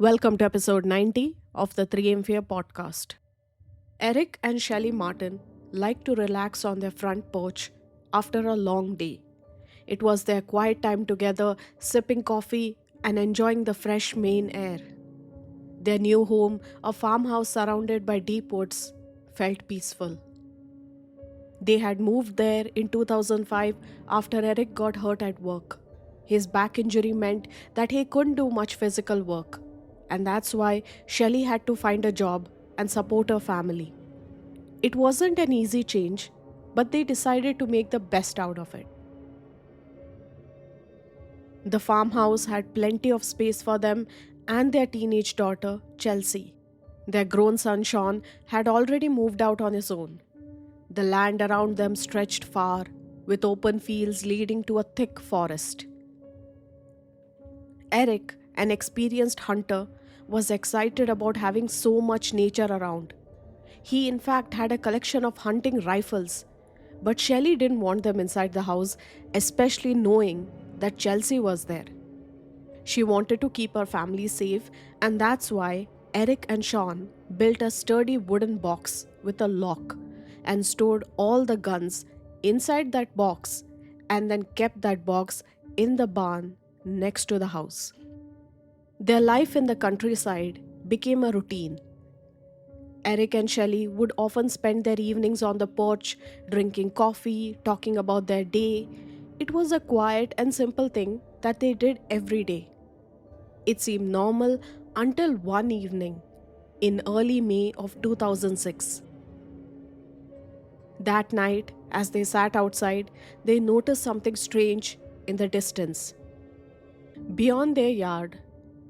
Welcome to episode 90 of the 3M Fear podcast. Eric and Shelley Martin like to relax on their front porch after a long day. It was their quiet time together, sipping coffee and enjoying the fresh Maine air. Their new home, a farmhouse surrounded by deep woods, felt peaceful. They had moved there in 2005 after Eric got hurt at work. His back injury meant that he couldn't do much physical work, and that's why Shelley had to find a job and support her family. It wasn't an easy change, but they decided to make the best out of it. The farmhouse had plenty of space for them and their teenage daughter, Chelsea. Their grown son, Sean, had already moved out on his own. The land around them stretched far, with open fields leading to a thick forest. Eric, an experienced hunter, was excited about having so much nature around. He, in fact, had a collection of hunting rifles, but Shelley didn't want them inside the house, especially knowing that Chelsea was there. She wanted to keep her family safe, and that's why Eric and Sean built a sturdy wooden box with a lock and stored all the guns inside that box and then kept that box in the barn next to the house. Their life in the countryside became a routine. Eric and Shelley would often spend their evenings on the porch, drinking coffee, talking about their day. It was a quiet and simple thing that they did every day. It seemed normal until one evening in early May of 2006. That night, as they sat outside, they noticed something strange in the distance. Beyond their yard,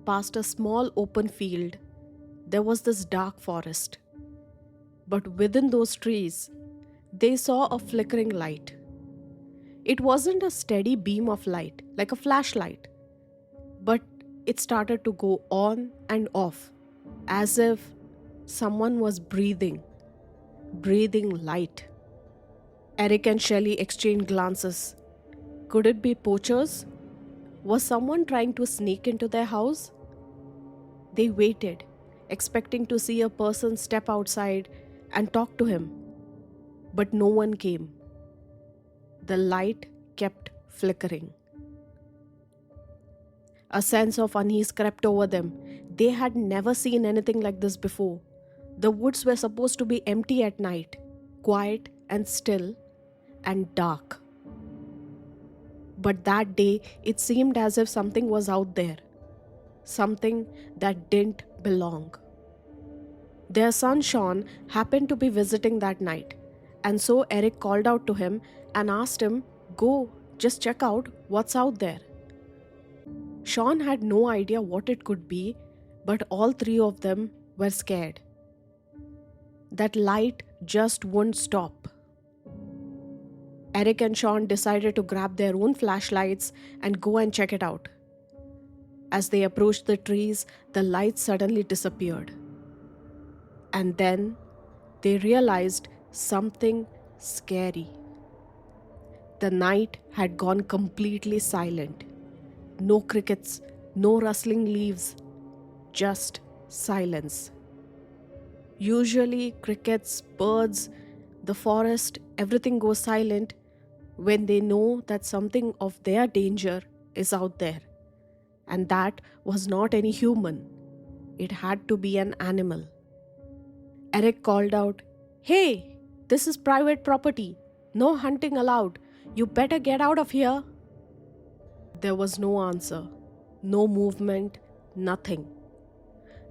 past a small open field, there was this dark forest. But within those trees, they saw a flickering light. It wasn't a steady beam of light, like a flashlight, but it started to go on and off, as if someone was breathing light. Eric and Shelley exchanged glances. Could it be poachers? Was someone trying to sneak into their house? They waited, expecting to see a person step outside and talk to him. But no one came. The light kept flickering. A sense of unease crept over them. They had never seen anything like this before. The woods were supposed to be empty at night, quiet and still and dark. But that day, it seemed as if something was out there, something that didn't belong. Their son Sean happened to be visiting that night, and so Eric called out to him and asked him, "Go, just check out what's out there." Sean had no idea what it could be, but all three of them were scared. That light just wouldn't stop. Eric and Sean decided to grab their own flashlights and go and check it out. As they approached the trees, the light suddenly disappeared. And then they realized something scary. The night had gone completely silent. No crickets, no rustling leaves, just silence. Usually, crickets, birds, the forest, everything goes silent when they know that something of their danger is out there. And that was not any human. It had to be an animal. Eric called out, "Hey, this is private property. No hunting allowed. You better get out of here." There was no answer, no movement, nothing.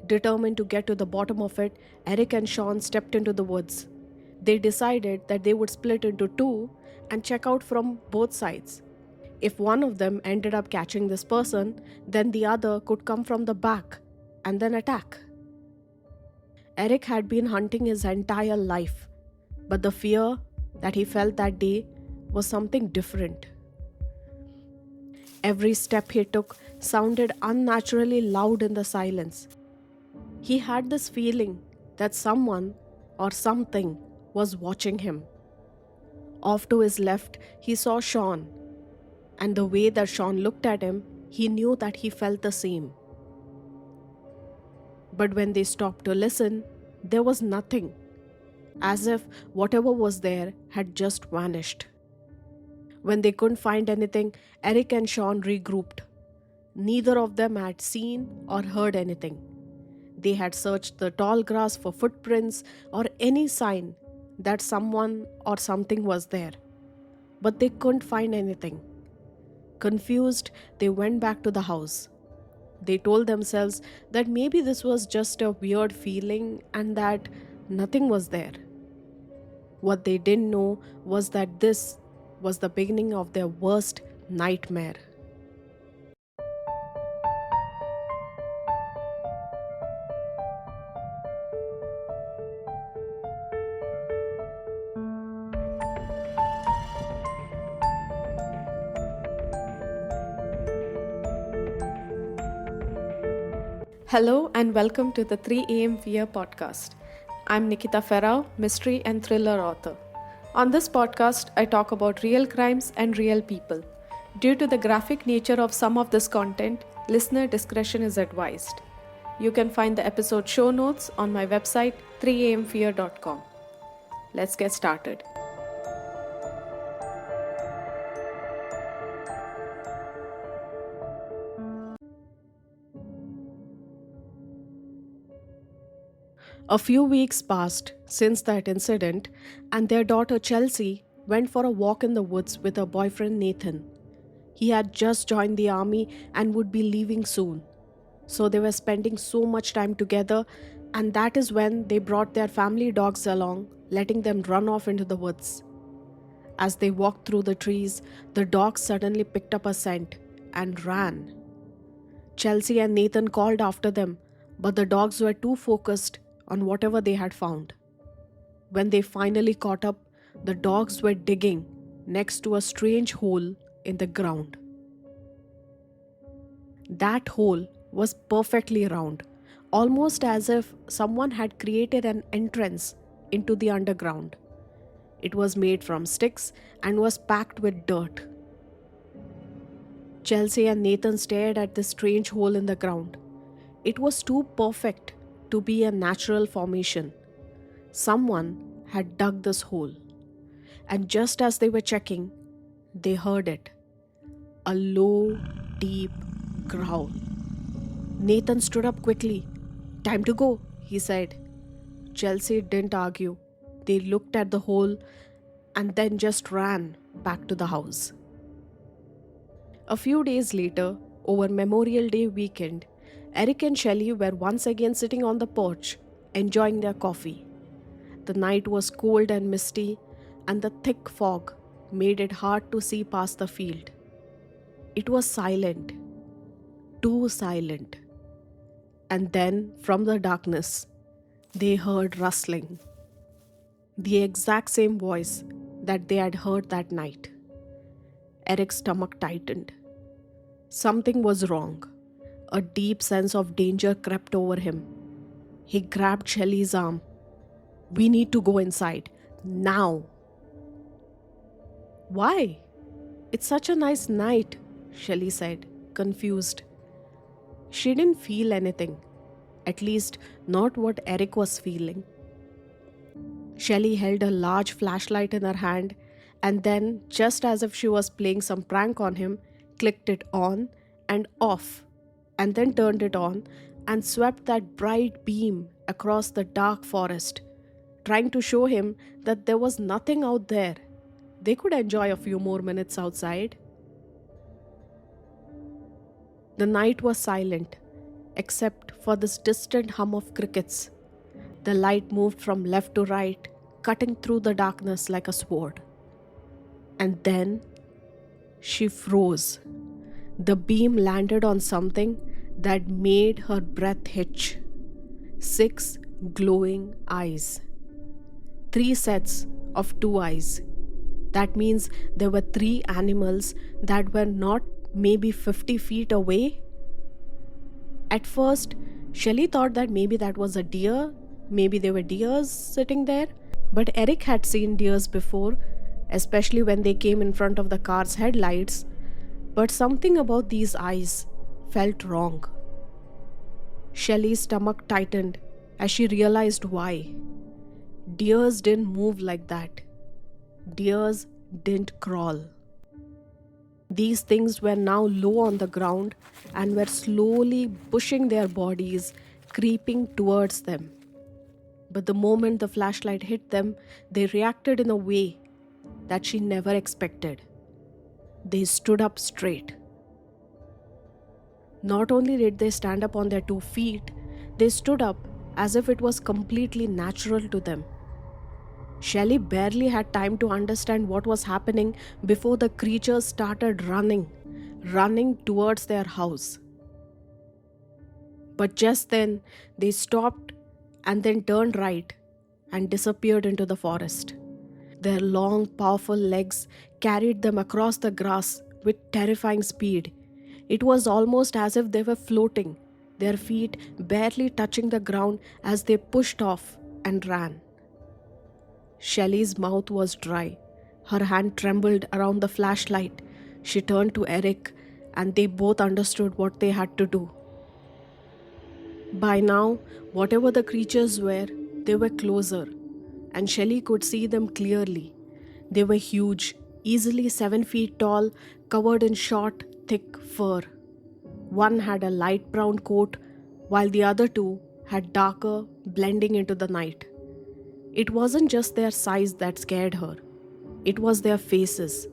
Determined to get to the bottom of it, Eric and Sean stepped into the woods. They decided that they would split into two and check out from both sides. If one of them ended up catching this person, then the other could come from the back and then attack. Eric had been hunting his entire life, but the fear that he felt that day was something different. Every step he took sounded unnaturally loud in the silence. He had this feeling that someone or something was watching him. Off to his left, he saw Sean, and the way that Sean looked at him, he knew that he felt the same. But when they stopped to listen, there was nothing, as if whatever was there had just vanished. When they couldn't find anything, Eric and Sean regrouped. Neither of them had seen or heard anything. They had searched the tall grass for footprints or any sign that someone or something was there, but they couldn't find anything. Confused, they went back to the house. They told themselves that maybe this was just a weird feeling and that nothing was there. What they didn't know was that this was the beginning of their worst nightmare. Hello and welcome to the 3 AM Fear podcast. I'm Nikita Ferrao, mystery and thriller author. On this podcast, I talk about real crimes and real people. Due to the graphic nature of some of this content, listener discretion is advised. You can find the episode show notes on my website 3amfear.com. Let's get started. A few weeks passed since that incident, and their daughter Chelsea went for a walk in the woods with her boyfriend Nathan. He had just joined the army and would be leaving soon. So they were spending so much time together, and that is when they brought their family dogs along, letting them run off into the woods. As they walked through the trees, the dogs suddenly picked up a scent and ran. Chelsea and Nathan called after them, but the dogs were too focused on whatever they had found. When they finally caught up, the dogs were digging next to a strange hole in the ground. That hole was perfectly round, almost as if someone had created an entrance into the underground. It was made from sticks and was packed with dirt. Chelsea and Nathan stared at this strange hole in the ground. It was too perfect to be a natural formation. Someone had dug this hole. And just as they were checking, they heard it. A low, deep growl. Nathan stood up quickly. "Time to go," he said. Chelsea didn't argue. They looked at the hole and then just ran back to the house. A few days later, over Memorial Day weekend, Eric and Shelley were once again sitting on the porch, enjoying their coffee. The night was cold and misty, and the thick fog made it hard to see past the field. It was silent, too silent. And then, from the darkness, they heard rustling. The exact same voice that they had heard that night. Eric's stomach tightened. Something was wrong. A deep sense of danger crept over him. He grabbed Shelley's arm. "We need to go inside. Now." "Why? It's such a nice night," Shelley said, confused. She didn't feel anything. At least, not what Eric was feeling. Shelley held a large flashlight in her hand and then, just as if she was playing some prank on him, clicked it on and off, and then turned it on and swept that bright beam across the dark forest, trying to show him that there was nothing out there. They could enjoy a few more minutes outside. The night was silent, except for this distant hum of crickets. The light moved from left to right, cutting through the darkness like a sword. And then she froze. The beam landed on something that made her breath hitch. 6 glowing eyes. 3 sets of 2 eyes. That means there were 3 animals that were not maybe 50 feet away. At first, Shelley thought that maybe that was a deer. Maybe there were deers sitting there. But Eric had seen deers before, especially when they came in front of the car's headlights. But something about these eyes felt wrong. Shelley's stomach tightened as she realized why. Deers didn't move like that. Deers didn't crawl. These things were now low on the ground and were slowly pushing their bodies, creeping towards them. But the moment the flashlight hit them, they reacted in a way that she never expected. They stood up straight. Not only did they stand up on their 2 feet, they stood up as if it was completely natural to them. Shelley barely had time to understand what was happening before the creatures started running towards their house. But just then, they stopped and then turned right and disappeared into the forest. Their long, powerful legs carried them across the grass with terrifying speed. It was almost as if they were floating, their feet barely touching the ground as they pushed off and ran. Shelley's mouth was dry. Her hand trembled around the flashlight. She turned to Eric, and they both understood what they had to do. By now, whatever the creatures were, they were closer, and Shelley could see them clearly. They were huge, easily 7 feet tall, covered in short, thick fur. One had a light brown coat, while the other two had darker, blending into the night. It wasn't just their size that scared her, it was their faces.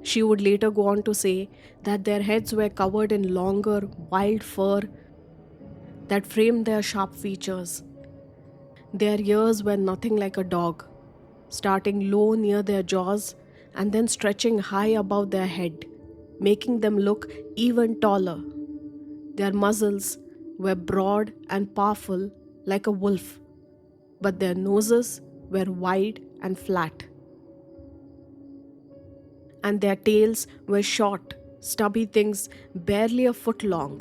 She would later go on to say that their heads were covered in longer, wild fur that framed their sharp features. Their ears were nothing like a dog, starting low near their jaws and then stretching high above their head, making them look even taller. Their muzzles were broad and powerful like a wolf, but their noses were wide and flat. And their tails were short, stubby things barely a foot long.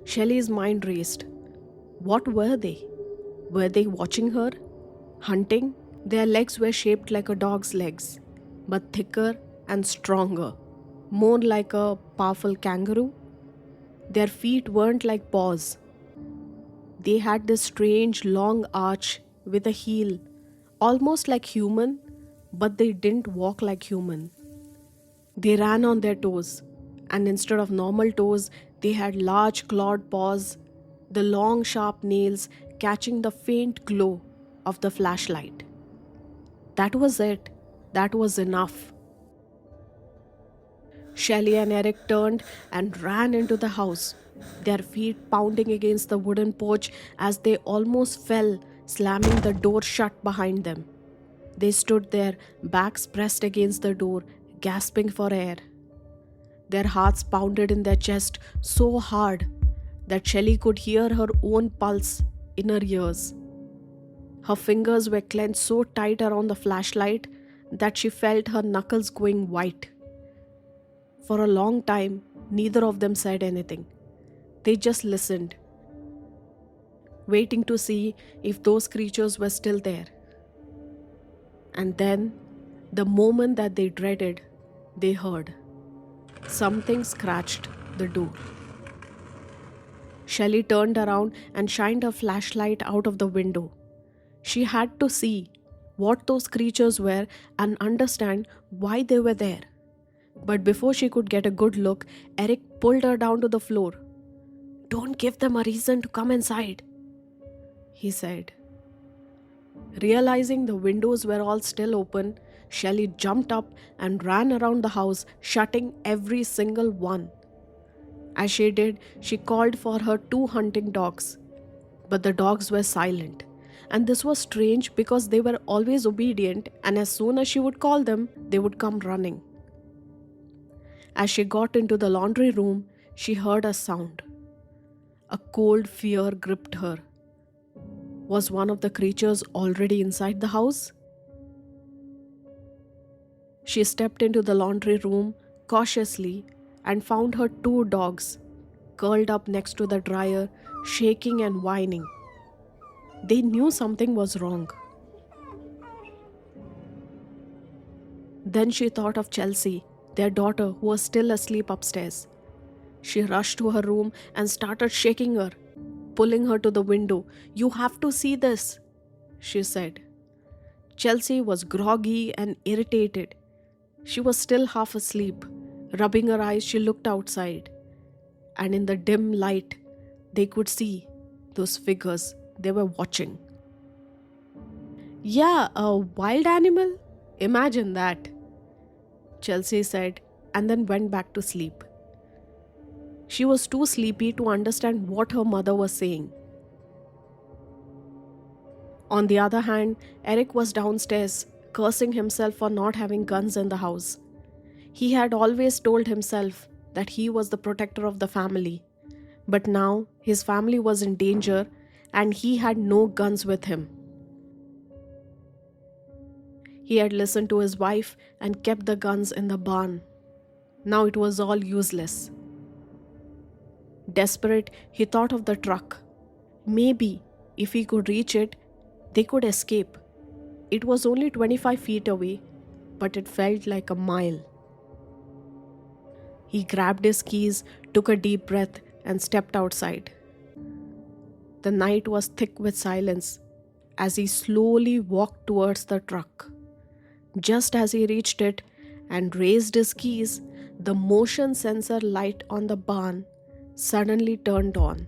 Shelley's mind raced. What were they? Were they watching her? Hunting? Their legs were shaped like a dog's legs, but thicker and stronger, more like a powerful kangaroo. Their feet weren't like paws. They had this strange long arch with a heel, almost like human, but they didn't walk like human. They ran on their toes, and instead of normal toes, they had large clawed paws, the long sharp nails catching the faint glow of the flashlight. That was it. That was enough. Shelley and Eric turned and ran into the house, their feet pounding against the wooden porch as they almost fell, slamming the door shut behind them. They stood there, backs pressed against the door, gasping for air. Their hearts pounded in their chest so hard that Shelley could hear her own pulse in her ears. Her fingers were clenched so tight around the flashlight that she felt her knuckles going white. For a long time, neither of them said anything. They just listened, waiting to see if those creatures were still there. And then, the moment that they dreaded, they heard. Something scratched the door. Shelley turned around and shined her flashlight out of the window. She had to see what those creatures were and understand why they were there. But before she could get a good look, Eric pulled her down to the floor. "Don't give them a reason to come inside," he said. Realizing the windows were all still open, Shelley jumped up and ran around the house, shutting every single one. As she did, she called for her 2 hunting dogs. But the dogs were silent. And this was strange because they were always obedient, and as soon as she would call them, they would come running. As she got into the laundry room, she heard a sound. A cold fear gripped her. Was one of the creatures already inside the house? She stepped into the laundry room cautiously and found her 2 dogs curled up next to the dryer, shaking and whining. They knew something was wrong. Then she thought of Chelsea, their daughter, who was still asleep upstairs. She rushed to her room and started shaking her, pulling her to the window. "You have to see this," she said. Chelsea was groggy and irritated. She was still half asleep. Rubbing her eyes, she looked outside. And in the dim light, they could see those figures. They were watching. "Yeah, a wild animal? Imagine that," Chelsea said, and then went back to sleep. She was too sleepy to understand what her mother was saying. On the other hand, Eric was downstairs, cursing himself for not having guns in the house. He had always told himself that he was the protector of the family. But now his family was in danger and he had no guns with him. He had listened to his wife and kept the guns in the barn. Now it was all useless. Desperate, he thought of the truck. Maybe if he could reach it, they could escape. It was only 25 feet away, but it felt like a mile. He grabbed his keys, took a deep breath, and stepped outside. The night was thick with silence as he slowly walked towards the truck. Just as he reached it and raised his keys, the motion sensor light on the barn suddenly turned on.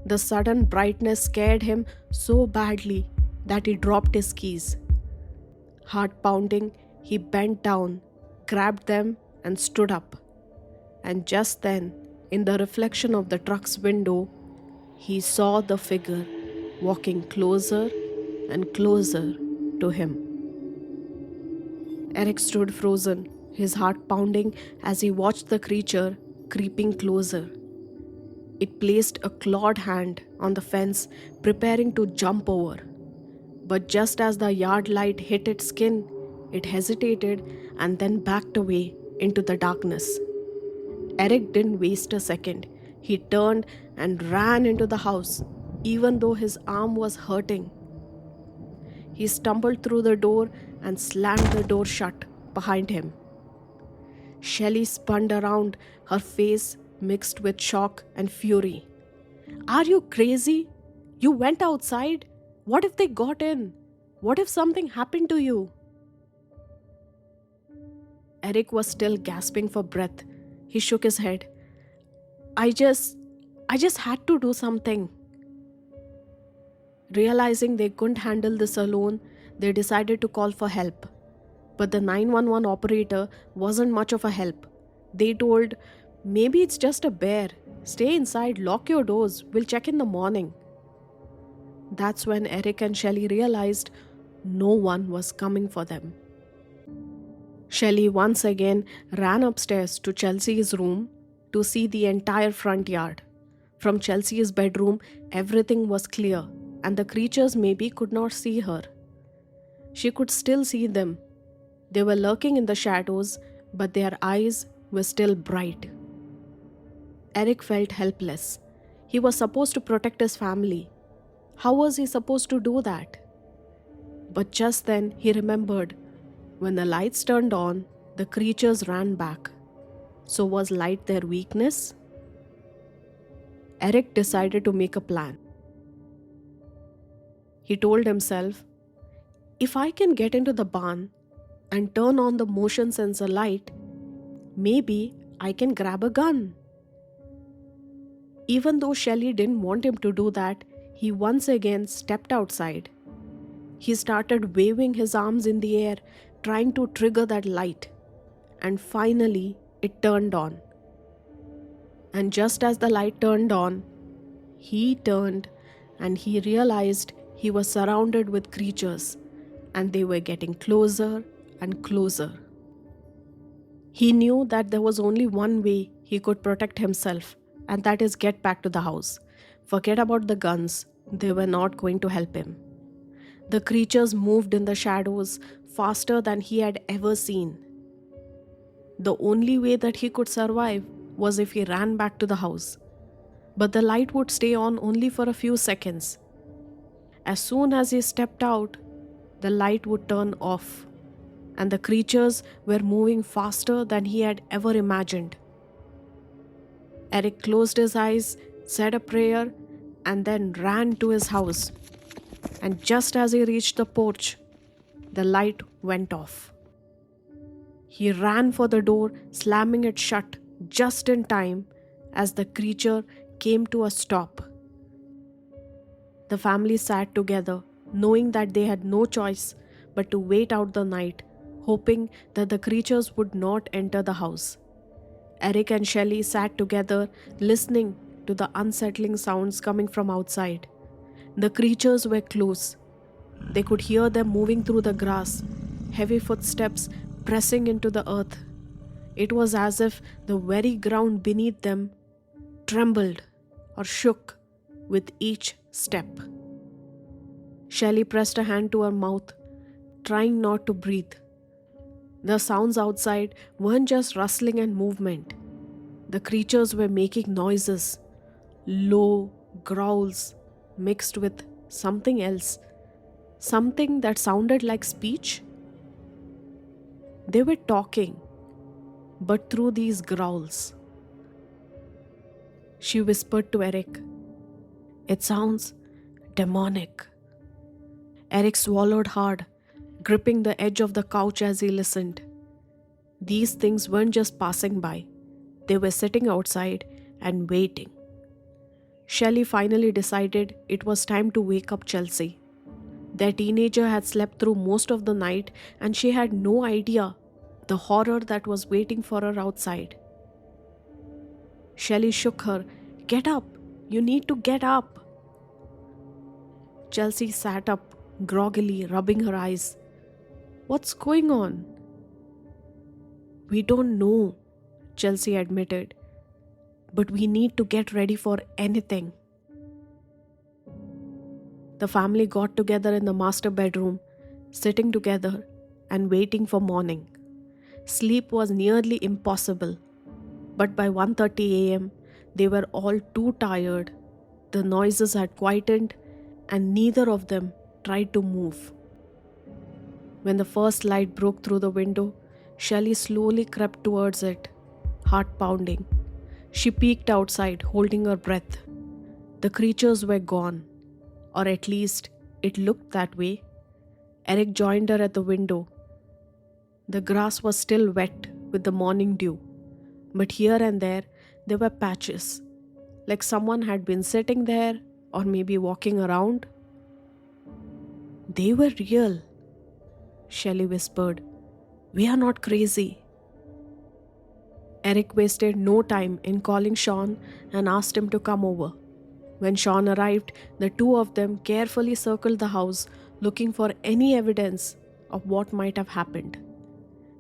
The sudden brightness scared him so badly that he dropped his keys. Heart pounding, he bent down, grabbed them, and stood up. And just then, in the reflection of the truck's window, he saw the figure walking closer and closer to him. Eric stood frozen, his heart pounding as he watched the creature creeping closer. It placed a clawed hand on the fence, preparing to jump over. But just as the yard light hit its skin, it hesitated and then backed away into the darkness. Eric didn't waste a second. He turned and ran into the house, even though his arm was hurting. He stumbled through the door and slammed the door shut behind him. Shelley spun around, her face mixed with shock and fury. "Are you crazy? You went outside? What if they got in? What if something happened to you?" Eric was still gasping for breath. He shook his head. I just had to do something." Realizing they couldn't handle this alone, they decided to call for help. But the 911 operator wasn't much of a help. They told, "Maybe it's just a bear. Stay inside, lock your doors, we'll check in the morning." That's when Eric and Shelley realized no one was coming for them. Shelley once again ran upstairs to Chelsea's room to see the entire front yard. From Chelsea's bedroom, everything was clear, and the creatures maybe could not see her. She could still see them. They were lurking in the shadows, but their eyes were still bright. Eric felt helpless. He was supposed to protect his family. How was he supposed to do that? But just then he remembered, when the lights turned on, the creatures ran back. So was light their weakness? Eric decided to make a plan. He told himself, if I can get into the barn and turn on the motion sensor light, maybe I can grab a gun. Even though Shelley didn't want him to do that, he once again stepped outside. He started waving his arms in the air, trying to trigger that light. And finally, it turned on. And just as the light turned on, he turned and he realized he was surrounded with creatures, and they were getting closer and closer. He knew that there was only one way he could protect himself, and that is get back to the house. Forget about the guns, they were not going to help him. The creatures moved in the shadows faster than he had ever seen. The only way that he could survive was if he ran back to the house. But the light would stay on only for a few seconds. As soon as he stepped out, the light would turn off, and the creatures were moving faster than he had ever imagined. Eric closed his eyes, said a prayer, and then ran to his house. And just as he reached the porch, the light went off. He ran for the door, slamming it shut just in time as the creature came to a stop. The family sat together, knowing that they had no choice but to wait out the night, hoping that the creatures would not enter the house. Eric and Shelley sat together, listening to the unsettling sounds coming from outside. The creatures were close. They could hear them moving through the grass, heavy footsteps pressing into the earth. It was as if the very ground beneath them trembled or shook with each step. Shelley pressed a hand to her mouth, trying not to breathe. The sounds outside weren't just rustling and movement. The creatures were making noises, low growls mixed with something else, something that sounded like speech. They were talking, but through these growls. She whispered to Eric, "It sounds demonic." Eric swallowed hard, gripping the edge of the couch as he listened. These things weren't just passing by, they were sitting outside and waiting. Shelley finally decided it was time to wake up Chelsea. Their teenager had slept through most of the night and she had no idea the horror that was waiting for her outside. Shelley shook her. "Get up! You need to get up!" Chelsea sat up, groggily rubbing her eyes. "What's going on?" "We don't know," Chelsea admitted, "but we need to get ready for anything." The family got together in the master bedroom, sitting together and waiting for morning. Sleep was nearly impossible, but by 1:30 a.m., they were all too tired. The noises had quietened, and neither of them tried to move. When the first light broke through the window, Shelley slowly crept towards it, heart pounding. She peeked outside, holding her breath. The creatures were gone, or at least it looked that way. Eric joined her at the window. The grass was still wet with the morning dew, but here and there were patches, like someone had been sitting there or maybe walking around. "They were real," Shelley whispered. "We are not crazy." Eric wasted no time in calling Sean and asked him to come over. When Sean arrived, the two of them carefully circled the house, looking for any evidence of what might have happened.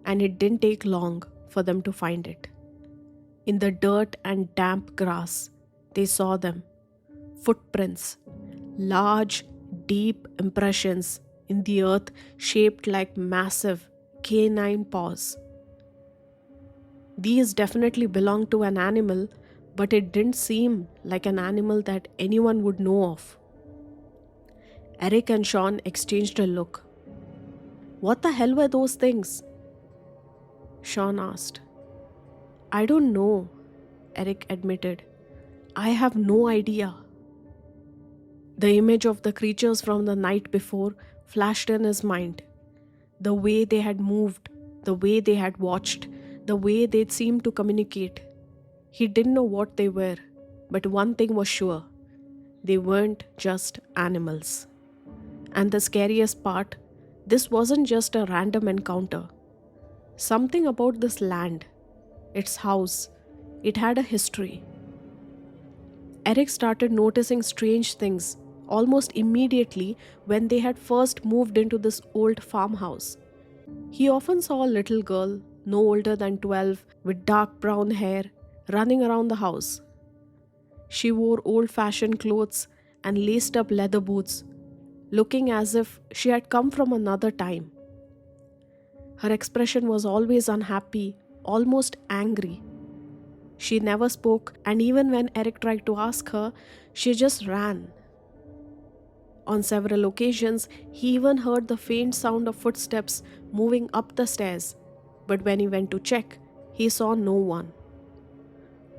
And it didn't take long for them to find it. In the dirt and damp grass, they saw them. Footprints, large, deep impressions in the earth shaped like massive canine paws. These definitely belonged to an animal, but it didn't seem like an animal that anyone would know of. Eric and Sean exchanged a look. "What the hell were those things?" Sean asked. "I don't know," Eric admitted. "I have no idea." The image of the creatures from the night before flashed in his mind. The way they had moved, the way they had watched, the way they'd seemed to communicate. He didn't know what they were, but one thing was sure. They weren't just animals. And the scariest part, this wasn't just a random encounter. Something about this land, its house, it had a history. Eric started noticing strange things almost immediately when they had first moved into this old farmhouse. He often saw a little girl, no older than 12, with dark brown hair, running around the house. She wore old-fashioned clothes and laced-up leather boots, looking as if she had come from another time. Her expression was always unhappy, almost angry. She never spoke, and even when Eric tried to ask her, she just ran. On several occasions, he even heard the faint sound of footsteps moving up the stairs, but when he went to check, he saw no one.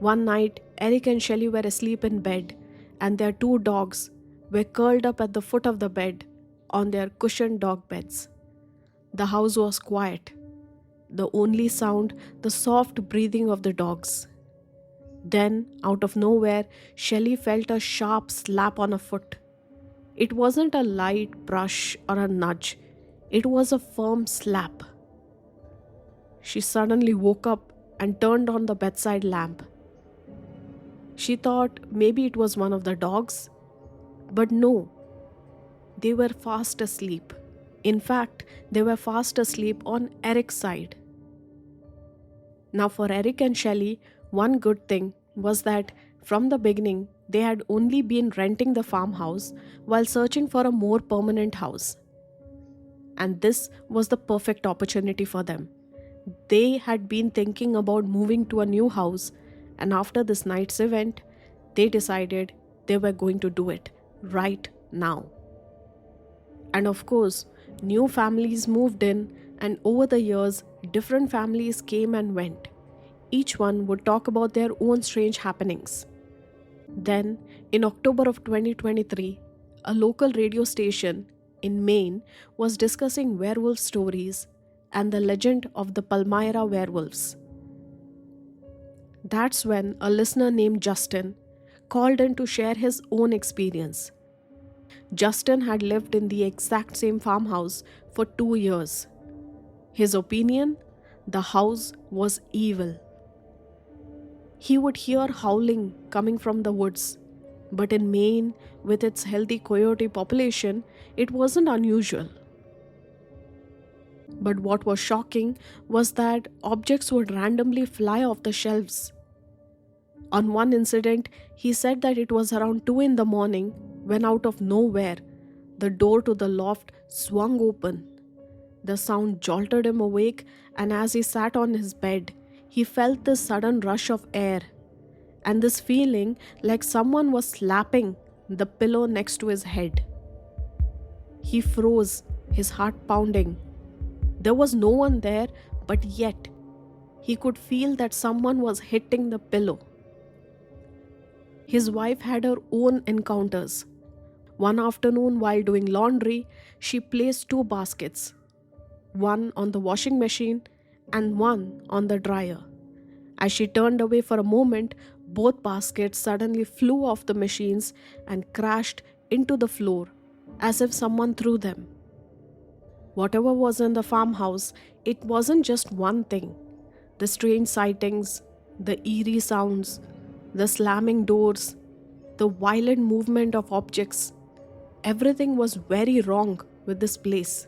One night, Eric and Shelley were asleep in bed, and their two dogs were curled up at the foot of the bed on their cushioned dog beds. The house was quiet. The only sound, the soft breathing of the dogs. Then, out of nowhere, Shelley felt a sharp slap on her foot. It wasn't a light brush or a nudge, it was a firm slap. She suddenly woke up and turned on the bedside lamp. She thought maybe it was one of the dogs, but no, they were fast asleep. In fact, they were fast asleep on Eric's side. Now, for Eric and Shelley, one good thing was that from the beginning they had only been renting the farmhouse while searching for a more permanent house. And this was the perfect opportunity for them. They had been thinking about moving to a new house, and after this night's event, they decided they were going to do it right now. And of course, new families moved in, and over the years, different families came and went. Each one would talk about their own strange happenings. Then, in October of 2023, a local radio station in Maine was discussing werewolf stories and the legend of the Palmyra werewolves. That's when a listener named Justin called in to share his own experience. Justin had lived in the exact same farmhouse for 2 years. His opinion? The house was evil. He would hear howling coming from the woods, but in Maine, with its healthy coyote population, it wasn't unusual. But what was shocking was that objects would randomly fly off the shelves. On one incident, he said that it was around 2 in the morning when out of nowhere, the door to the loft swung open. The sound jolted him awake, and as he sat on his bed, he felt this sudden rush of air and this feeling like someone was slapping the pillow next to his head. He froze, his heart pounding. There was no one there, but yet he could feel that someone was hitting the pillow. His wife had her own encounters. One afternoon, while doing laundry, she placed 2 baskets, one on the washing machine and one on the dryer. As she turned away for a moment, both baskets suddenly flew off the machines and crashed into the floor as if someone threw them. Whatever was in the farmhouse, it wasn't just one thing. The strange sightings, the eerie sounds, the slamming doors, the violent movement of objects, everything was very wrong with this place.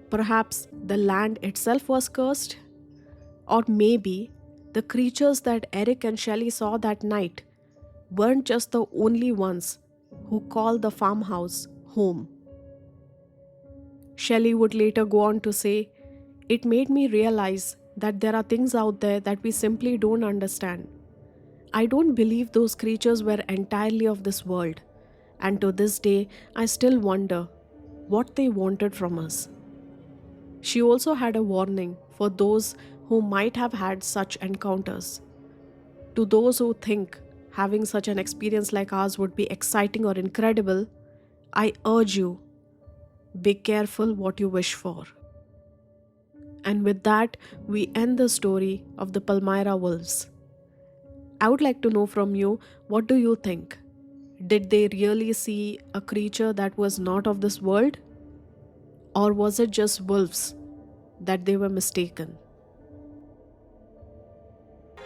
Perhaps the land itself was cursed? Or maybe the creatures that Eric and Shelley saw that night weren't just the only ones who called the farmhouse home. Shelley would later go on to say, "It made me realize that there are things out there that we simply don't understand. I don't believe those creatures were entirely of this world, and to this day, I still wonder what they wanted from us." She also had a warning for those who might have had such encounters. To those who think having such an experience like ours would be exciting or incredible, I urge you, be careful what you wish for. And with that, we end the story of the Palmyra wolves. I would like to know from you, what do you think? Did they really see a creature that was not of this world? Or was it just wolves that they were mistaken?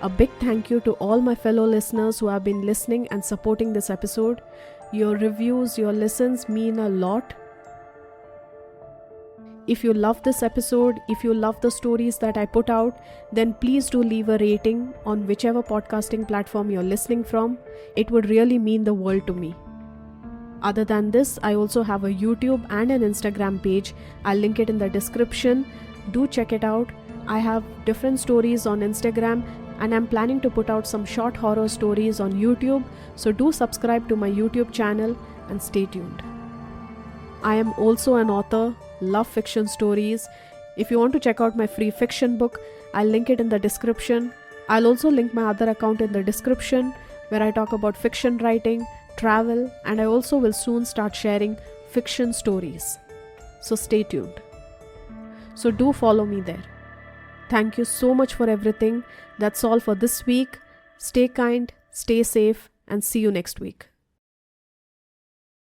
A big thank you to all my fellow listeners who have been listening and supporting this episode. Your reviews, your listens mean a lot. If you love this episode, if you love the stories that I put out, then please do leave a rating on whichever podcasting platform you're listening from. It would really mean the world to me. Other than this, I also have a YouTube and an Instagram page. I'll link it in the description. Do check it out. I have different stories on Instagram, and I'm planning to put out some short horror stories on YouTube. So do subscribe to my YouTube channel and stay tuned. I am also an author, love fiction stories. If you want to check out my free fiction book, I'll link it in the description. I'll also link my other account in the description where I talk about fiction writing, travel, and I also will soon start sharing fiction stories. So stay tuned. So do follow me there. Thank you so much for everything. That's all for this week. Stay kind, stay safe, and see you next week.